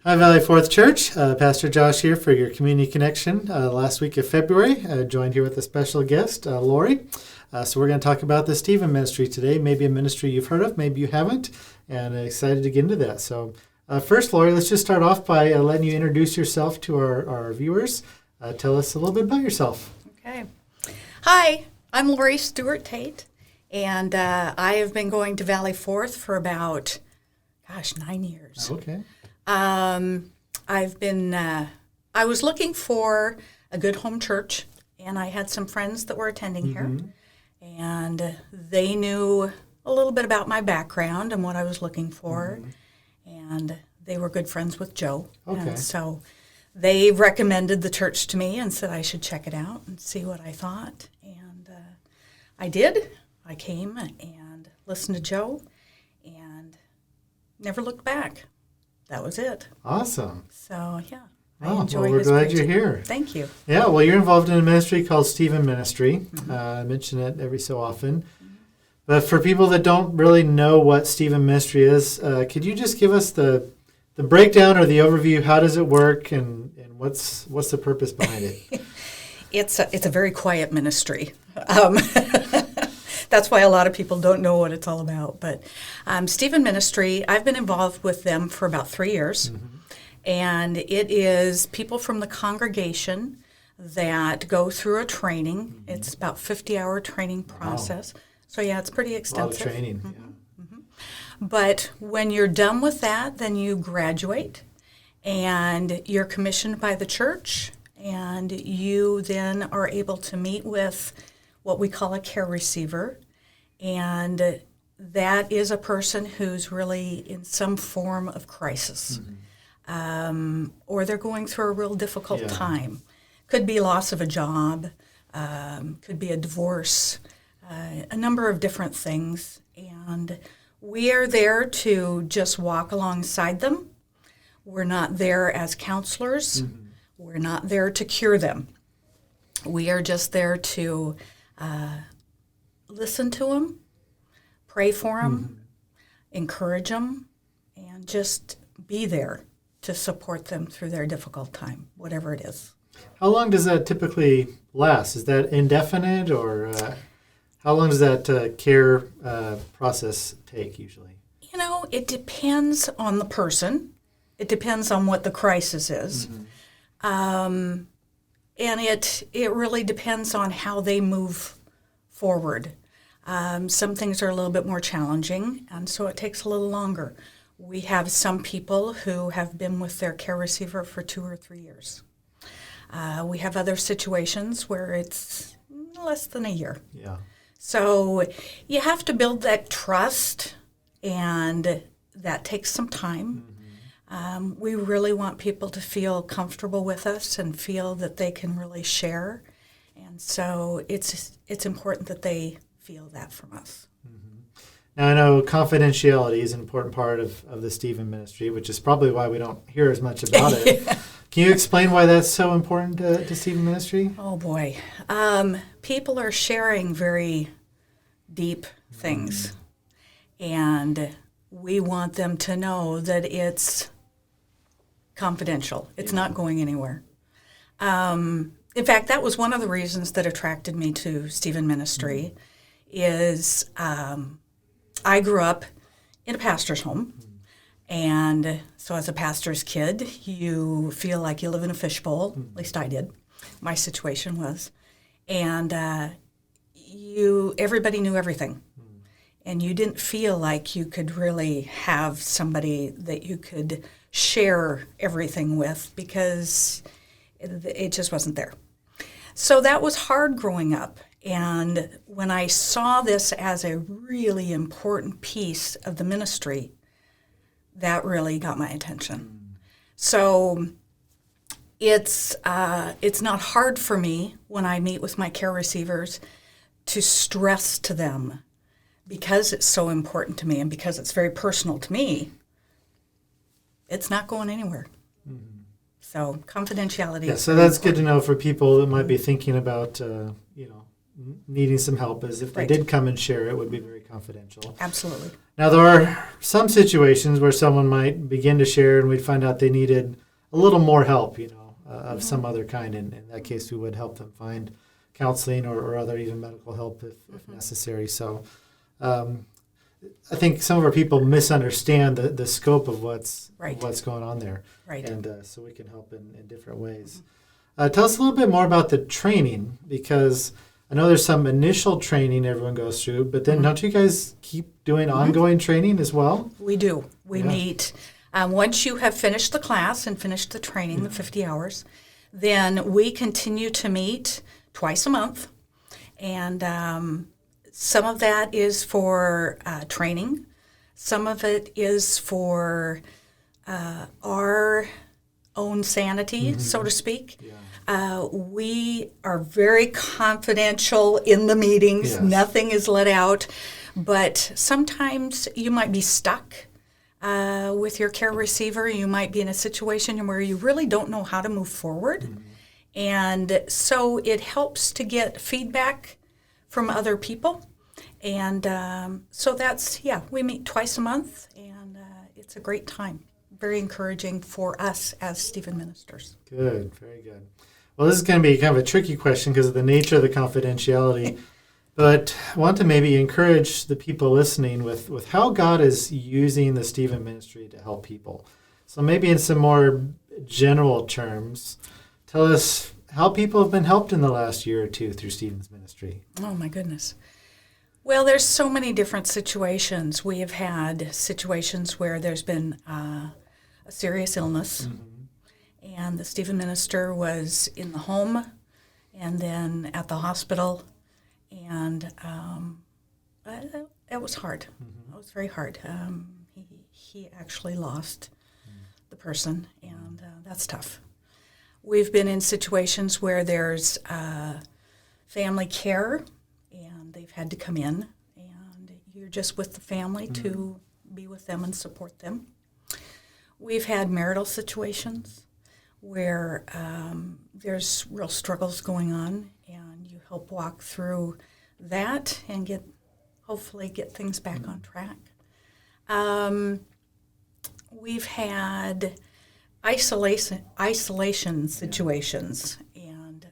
Hi, Valley Fourth Church. Pastor Josh here for your Community Connection. Last week of February, joined here with a special guest, Lori. So we're going to talk about the Stephen Ministry today. Maybe a ministry you've heard of, maybe you haven't, and excited to get into that. So first, Lori, let's just start off by letting you introduce yourself to our viewers. Tell us a little bit about yourself. Okay. Hi, I'm Lori Stewart Tate, and I have been going to Valley Fourth for about, 9 years. Okay. I was looking for a good home church, and I had some friends that were attending here, and they knew a little bit about my background and what I was looking for, and they were good friends with Joe. Okay. And so they recommended the church to me and said I should check it out and see what I thought, and I did. I came and listened to Joe and never looked back. That was it. Awesome. So, yeah, Oh, I enjoy well, we're his glad preaching. you're here. Thank you. Yeah, well, you're involved in a ministry called Stephen Ministry. I mention it every so often. But for people that don't really know what Stephen Ministry is, could you just give us the breakdown or the overview? How does it work, and what's the purpose behind it? It's a very quiet ministry. That's why a lot of people don't know what it's all about. But Stephen Ministry, I've been involved with them for about 3 years. And it is people from the congregation that go through a training. It's about 50-hour training process. So, yeah, it's pretty extensive. A lot of training, But when you're done with that, then you graduate, and you're commissioned by the church, and you then are able to meet with what we call a care receiver, and that is a person who's really in some form of crisis, or they're going through a real difficult time. Could be loss of a job, could be a divorce, a number of different things, and we are there to just walk alongside them. We're not there as counselors. We're not there to cure them. We are just there to listen to them, pray for them, encourage them, and just be there to support them through their difficult time, whatever it is. How long does that typically last? Is that indefinite, or how long does that care process take usually? You know, it depends on the person. It depends on what the crisis is. And it really depends on how they move forward. Some things are a little bit more challenging, and so it takes a little longer. We have some people who have been with their care receiver for 2 or 3 years. We have other situations where it's less than a year. Yeah. So you have to build that trust, and that takes some time. We really want people to feel comfortable with us and feel that they can really share. And so it's important that they feel that from us. Now, I know confidentiality is an important part of the Stephen Ministry, which is probably why we don't hear as much about it. Can you explain why that's so important to Stephen Ministry? Oh, boy. People are sharing very deep things, and we want them to know that it's confidential. It's not going anywhere. In fact, that was one of the reasons that attracted me to Stephen Ministry is I grew up in a pastor's home, and so as a pastor's kid, you feel like you live in a fishbowl. At least I did. My situation was. And everybody knew everything. And you didn't feel like you could really have somebody that you could share everything with because it just wasn't there. So that was hard growing up. And when I saw this as a really important piece of the ministry, that really got my attention. So it's not hard for me when I meet with my care receivers to stress to them, because it's so important to me and because it's very personal to me, it's not going anywhere. So confidentiality. Yeah, so that's good to know for people that might be thinking about, needing some help is if they Right. did come and share, it would be very confidential. Absolutely. Now, there are some situations where someone might begin to share and we'd find out they needed a little more help, of some other kind. And in that case, we would help them find counseling or other even medical help if necessary. So I think some of our people misunderstand the scope of what's going on there. Right. And so we can help in different ways. Tell us a little bit more about the training, because I know there's some initial training everyone goes through, but then don't you guys keep doing ongoing training as well? We do. We meet. Once you have finished the class and finished the training, the 50 hours, then we continue to meet twice a month. And some of that is for training. Some of it is for our own sanity, so to speak. Yeah. We are very confidential in the meetings. Yes. Nothing is let out. But sometimes you might be stuck with your care receiver. You might be in a situation where you really don't know how to move forward. And so it helps to get feedback from other people. And so we meet twice a month, and it's a great time. Very encouraging for us as Stephen ministers. Good, very good. Well, this is going to be kind of a tricky question because of the nature of the confidentiality, but I want to maybe encourage the people listening with how God is using the Stephen ministry to help people. So maybe in some more general terms, tell us how people have been helped in the last year or two through Stephen's ministry. Oh, my goodness. Well, there's so many different situations. We have had situations where there's been a serious illness, and the Stephen minister was in the home and then at the hospital, and it was hard. It was very hard. He actually lost the person, and that's tough. We've been in situations where there's family care, and they've had to come in, and you're just with the family to be with them and support them. We've had marital situations where there's real struggles going on, and you help walk through that and hopefully get things back on track. We've had isolation situations, and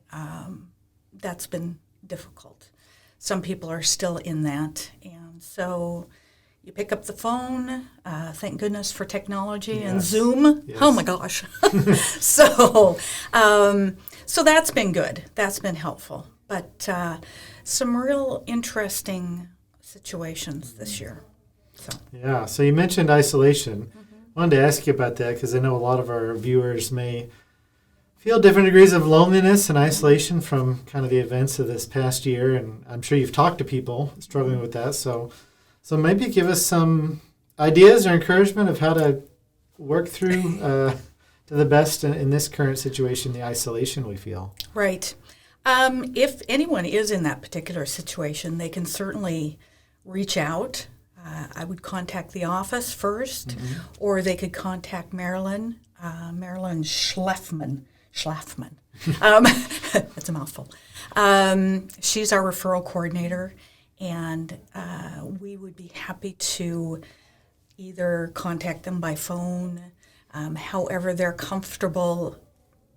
that's been difficult. Some people are still in that, and so you pick up the phone. Thank goodness for technology and Zoom. Yes. Oh my gosh! So that's been good. That's been helpful. But some real interesting situations this year. So you mentioned isolation. I wanted to ask you about that because I know a lot of our viewers may feel different degrees of loneliness and isolation from kind of the events of this past year, and I'm sure you've talked to people struggling with that. So maybe give us some ideas or encouragement of how to work through to the best in this current situation, the isolation we feel. Right. If anyone is in that particular situation, they can certainly reach out. I would contact the office first, or they could contact Marilyn Schlafman. That's a mouthful. She's our referral coordinator, and we would be happy to either contact them by phone, however they're comfortable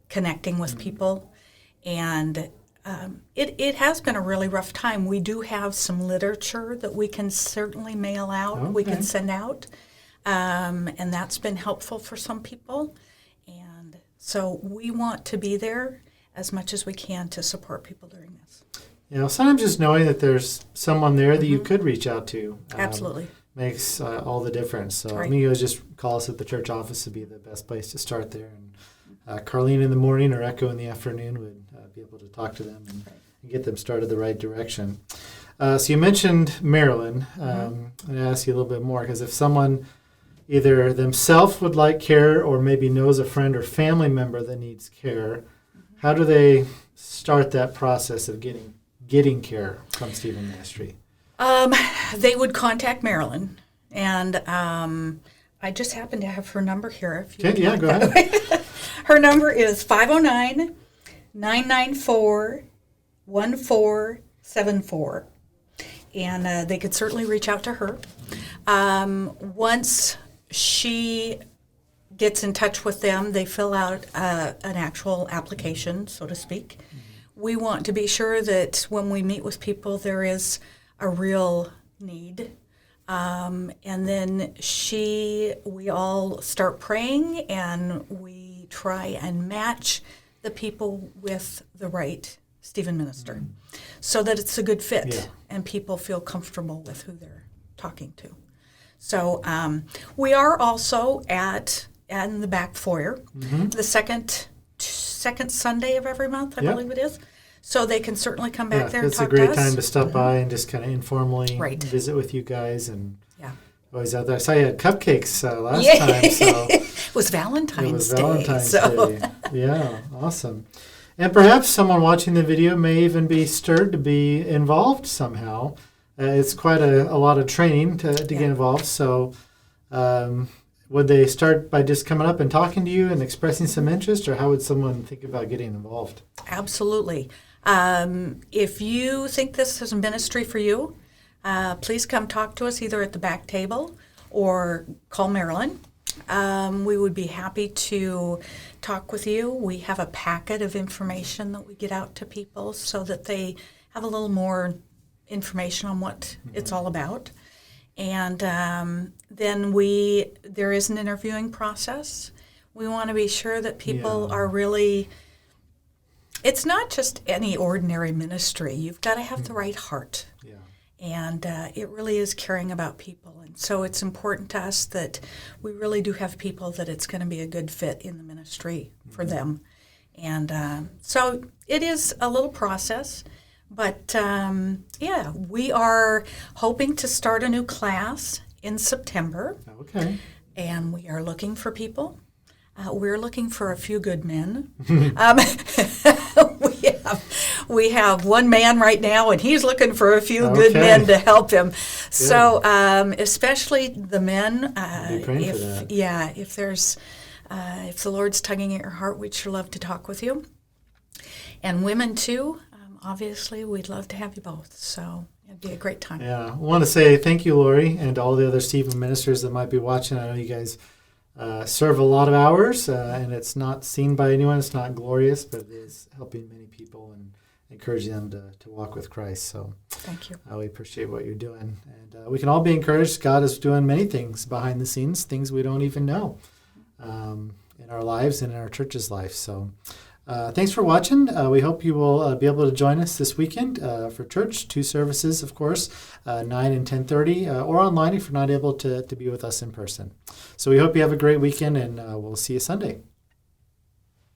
connecting with people. And it has been a really rough time. We do have some literature that we can certainly mail out, we can send out, and that's been helpful for some people. And so we want to be there as much as we can to support people during this. Sometimes just knowing that there's someone there that you could reach out to absolutely makes all the difference. So right. You just call us at the church office would be the best place to start there. And Carlene in the morning or Echo in the afternoon would be able to talk to them and get them started the right direction. So you mentioned Marilyn. I'm going to ask you a little bit more because if someone either themselves would like care or maybe knows a friend or family member that needs care, how do they start that process of getting care from Stephen Ministry? They would contact Marilyn, and I just happen to have her number here. If you go ahead. Her number is 509-994-14 888-878-7474. And they could certainly reach out to her. Once she gets in touch with them, they fill out an actual application, so to speak. We want to be sure that when we meet with people, there is a real need. And then we all start praying, and we try and match the people with the right Stephen minister so that it's a good fit and people feel comfortable with who they're talking to. So we are also in the back foyer, the second Sunday of every month, I believe it is. So they can certainly come back there and talk to us. It's a great time to stop by and just kind of informally visit with you guys. And always out there. I saw you had cupcakes last time. So it was Valentine's Day. Day. Yeah, awesome. And perhaps someone watching the video may even be stirred to be involved somehow. It's quite a lot of training to get involved. So would they start by just coming up and talking to you and expressing some interest, or how would someone think about getting involved? Absolutely. If you think this is a ministry for you, please come talk to us either at the back table or call Marilyn. We would be happy to talk with you. We have a packet of information that we get out to people so that they have a little more information on what it's all about. And then there is an interviewing process. We want to be sure that people are really, it's not just any ordinary ministry. You've got to have the right heart. Yeah. And it really is caring about people. And so it's important to us that we really do have people that it's going to be a good fit in the ministry for them. And so it is a little process. But, we are hoping to start a new class in September. Okay. And we are looking for people. We're looking for a few good men. We have one man right now, and he's looking for a few good men to help him. Good. So especially the men, if the Lord's tugging at your heart, we'd sure love to talk with you. And women too. Obviously, we'd love to have you both, so it'd be a great time. Yeah, I want to say thank you, Lori, and all the other Stephen ministers that might be watching. I know you guys serve a lot of hours, and it's not seen by anyone. It's not glorious, but it is helping many people and encouraging them to walk with Christ. So thank you. We appreciate what you're doing. And we can all be encouraged. God is doing many things behind the scenes, things we don't even know in our lives and in our church's life. So thanks for watching. We hope you will be able to join us this weekend for church. 2 services, of course, 9 and 10:30, or online if you're not able to be with us in person. So we hope you have a great weekend, and we'll see you Sunday.